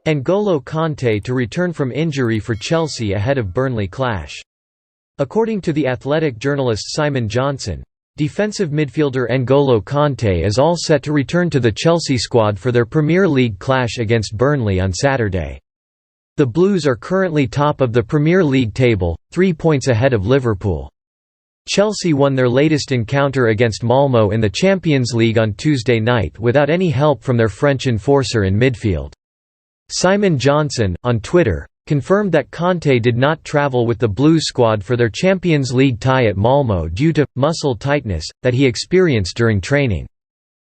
N'Golo Kante to return from injury for Chelsea ahead of Burnley Clash. According to The Athletic journalist Simon Johnson, defensive midfielder N'Golo Kante is all set to return to the Chelsea squad for their Premier League clash against Burnley on Saturday. The Blues are currently top of the Premier League table, 3 points ahead of Liverpool. Chelsea won their latest encounter against Malmö in the Champions League on Tuesday night without any help from their French enforcer in midfield. Simon Johnson, on Twitter, confirmed that Kante did not travel with the Blues squad for their Champions League tie at Malmö due to muscle tightness that he experienced during training.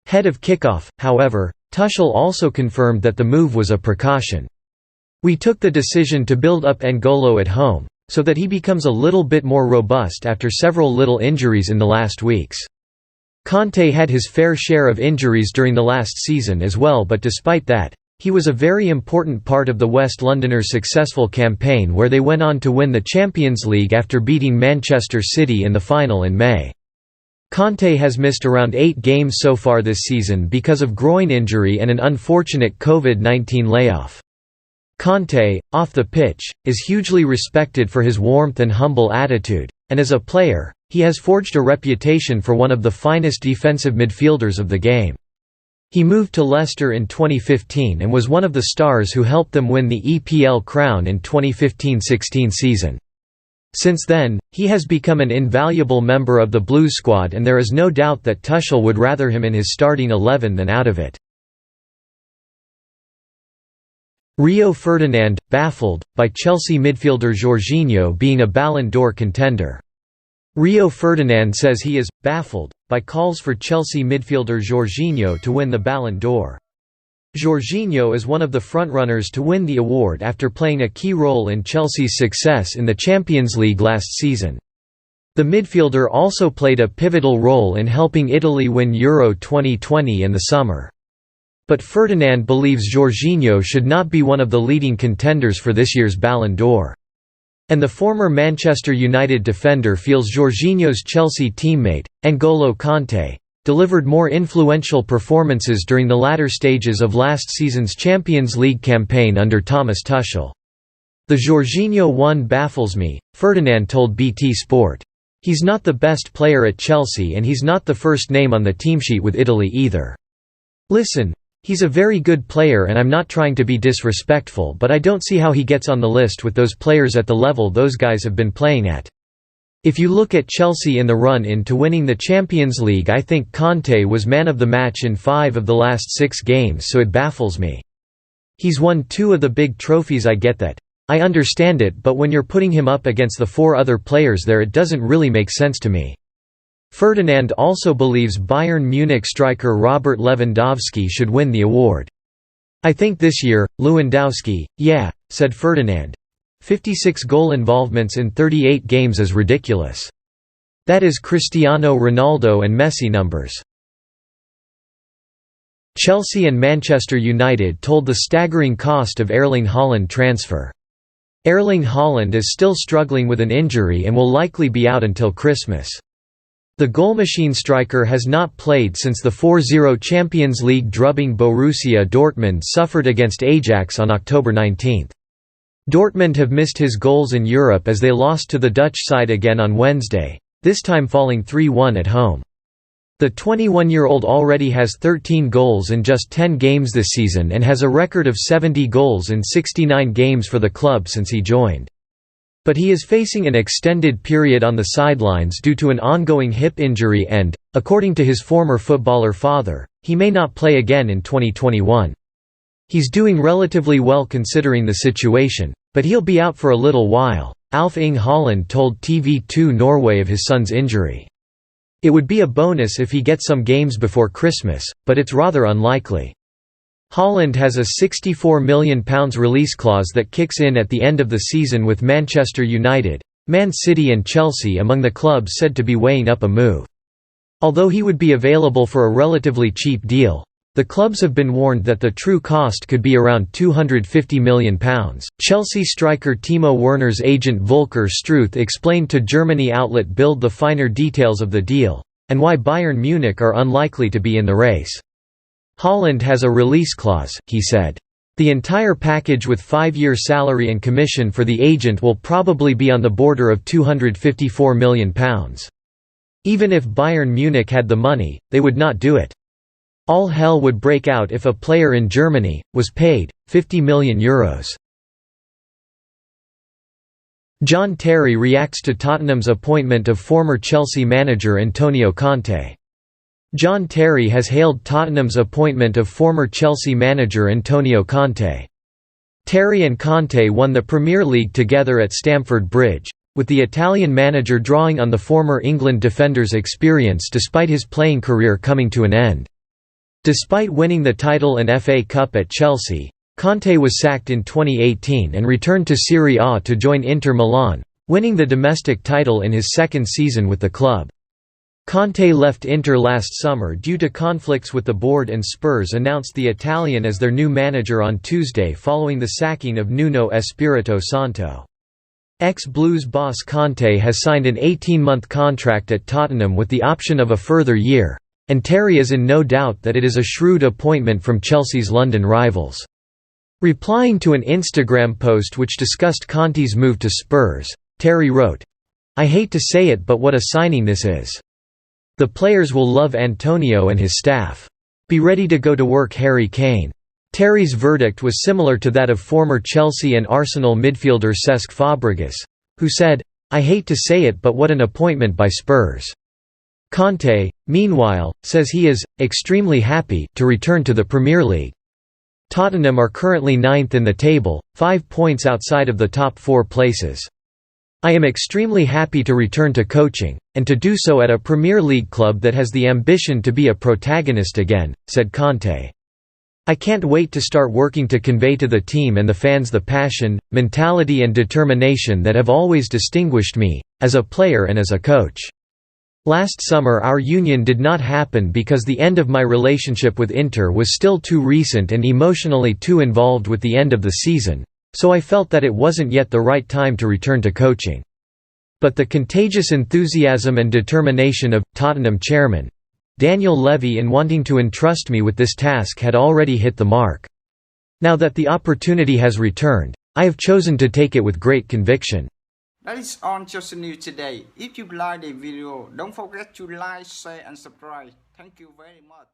Head of kickoff, however, Tuchel also confirmed that the move was a precaution. "We took the decision to build up N'Golo at home, so that he becomes a little bit more robust after several little injuries in the last weeks." Kante had his fair share of injuries during the last season as well, but despite that, he was a very important part of the West Londoners' successful campaign where they went on to win the Champions League after beating Manchester City in the final in May. Kante has missed around 8 games so far this season because of groin injury and an unfortunate COVID-19 layoff. Kante, off the pitch, is hugely respected for his warmth and humble attitude, and as a player, he has forged a reputation for one of the finest defensive midfielders of the game. He moved to Leicester in 2015 and was one of the stars who helped them win the EPL crown in 2015-16 season. Since then, he has become an invaluable member of the Blues squad, and there is no doubt that Tuchel would rather him in his starting 11 than out of it. Rio Ferdinand, baffled, by Chelsea midfielder Jorginho being a Ballon d'Or contender. Rio Ferdinand says he is "baffled" by calls for Chelsea midfielder Jorginho to win the Ballon d'Or. Jorginho is one of the frontrunners to win the award after playing a key role in Chelsea's success in the Champions League last season. The midfielder also played a pivotal role in helping Italy win Euro 2020 in the summer. But Ferdinand believes Jorginho should not be one of the leading contenders for this year's Ballon d'Or. And the former Manchester United defender feels Jorginho's Chelsea teammate, N'Golo Kante, delivered more influential performances during the latter stages of last season's Champions League campaign under Thomas Tuchel. "The Jorginho one baffles me," Ferdinand told BT Sport. "He's not the best player at Chelsea and he's not the first name on the teamsheet with Italy either. Listen, he's a very good player and I'm not trying to be disrespectful, but I don't see how he gets on the list with those players at the level those guys have been playing at. If you look at Chelsea in the run-in to winning the Champions League, I think Kante was man of the match in 5 of the last 6 games, so it baffles me. He's won 2 of the big trophies, I get that. I understand it, but when you're putting him up against the 4 other players there, it doesn't really make sense to me." Ferdinand also believes Bayern Munich striker Robert Lewandowski should win the award. "I think this year, Lewandowski, yeah," said Ferdinand. 56 goal involvements in 38 games is ridiculous. That is Cristiano Ronaldo and Messi numbers. Chelsea and Manchester United told the staggering cost of Erling Haaland transfer. Erling Haaland is still struggling with an injury and will likely be out until Christmas. The goal machine striker has not played since the 4-0 Champions League drubbing Borussia Dortmund suffered against Ajax on October 19. Dortmund have missed his goals in Europe as they lost to the Dutch side again on Wednesday, this time falling 3-1 at home. The 21-year-old already has 13 goals in just 10 games this season and has a record of 70 goals in 69 games for the club since he joined. But he is facing an extended period on the sidelines due to an ongoing hip injury and, according to his former footballer father, he may not play again in 2021. He's doing relatively well considering the situation, but he'll be out for a little while. Erling Haaland told TV2 Norway of his son's injury. "It would be a bonus if he gets some games before Christmas, but it's rather unlikely." Haaland has a £64 million release clause that kicks in at the end of the season, with Manchester United, Man City and Chelsea among the clubs said to be weighing up a move. Although he would be available for a relatively cheap deal, the clubs have been warned that the true cost could be around £250 million. Chelsea striker Timo Werner's agent Volker Struth explained to Germany outlet Bild the finer details of the deal, and why Bayern Munich are unlikely to be in the race. "Haaland has a release clause," he said. The entire package with 5-year salary and commission for the agent will probably be on the border of £254 million. Even if Bayern Munich had the money, they would not do it. All hell would break out if a player in Germany was paid €50 million. John Terry reacts to Tottenham's appointment of former Chelsea manager Antonio Conte. John Terry has hailed Tottenham's appointment of former Chelsea manager Antonio Conte. Terry and Conte won the Premier League together at Stamford Bridge, with the Italian manager drawing on the former England defender's experience despite his playing career coming to an end. Despite winning the title and FA Cup at Chelsea, Conte was sacked in 2018 and returned to Serie A to join Inter Milan, winning the domestic title in his second season with the club. Conte left Inter last summer due to conflicts with the board, and Spurs announced the Italian as their new manager on Tuesday following the sacking of Nuno Espirito Santo. Ex-Blues boss Conte has signed an 18-month contract at Tottenham with the option of a further year, and Terry is in no doubt that it is a shrewd appointment from Chelsea's London rivals. Replying to an Instagram post which discussed Conte's move to Spurs, Terry wrote, "I hate to say it, but what a signing this is. The players will love Antonio and his staff. Be ready to go to work, Harry Kane." Terry's verdict was similar to that of former Chelsea and Arsenal midfielder Cesc Fabregas, who said, "I hate to say it, but what an appointment by Spurs." Conte, meanwhile, says he is extremely happy to return to the Premier League. Tottenham are currently 9th in the table, 5 points outside of the top 4 places. "I am extremely happy to return to coaching, and to do so at a Premier League club that has the ambition to be a protagonist again," said Conte. "I can't wait to start working to convey to the team and the fans the passion, mentality and determination that have always distinguished me, as a player and as a coach. Last summer our union did not happen because the end of my relationship with Inter was still too recent and emotionally too involved with the end of the season, so I felt that it wasn't yet the right time to return to coaching. But the contagious enthusiasm and determination of Tottenham chairman Daniel Levy in wanting to entrust me with this task had already hit the mark. Now that the opportunity has returned, I have chosen to take it with great conviction." That is all just news today. If you like the video, don't forget to like, share and subscribe. Thank you very much.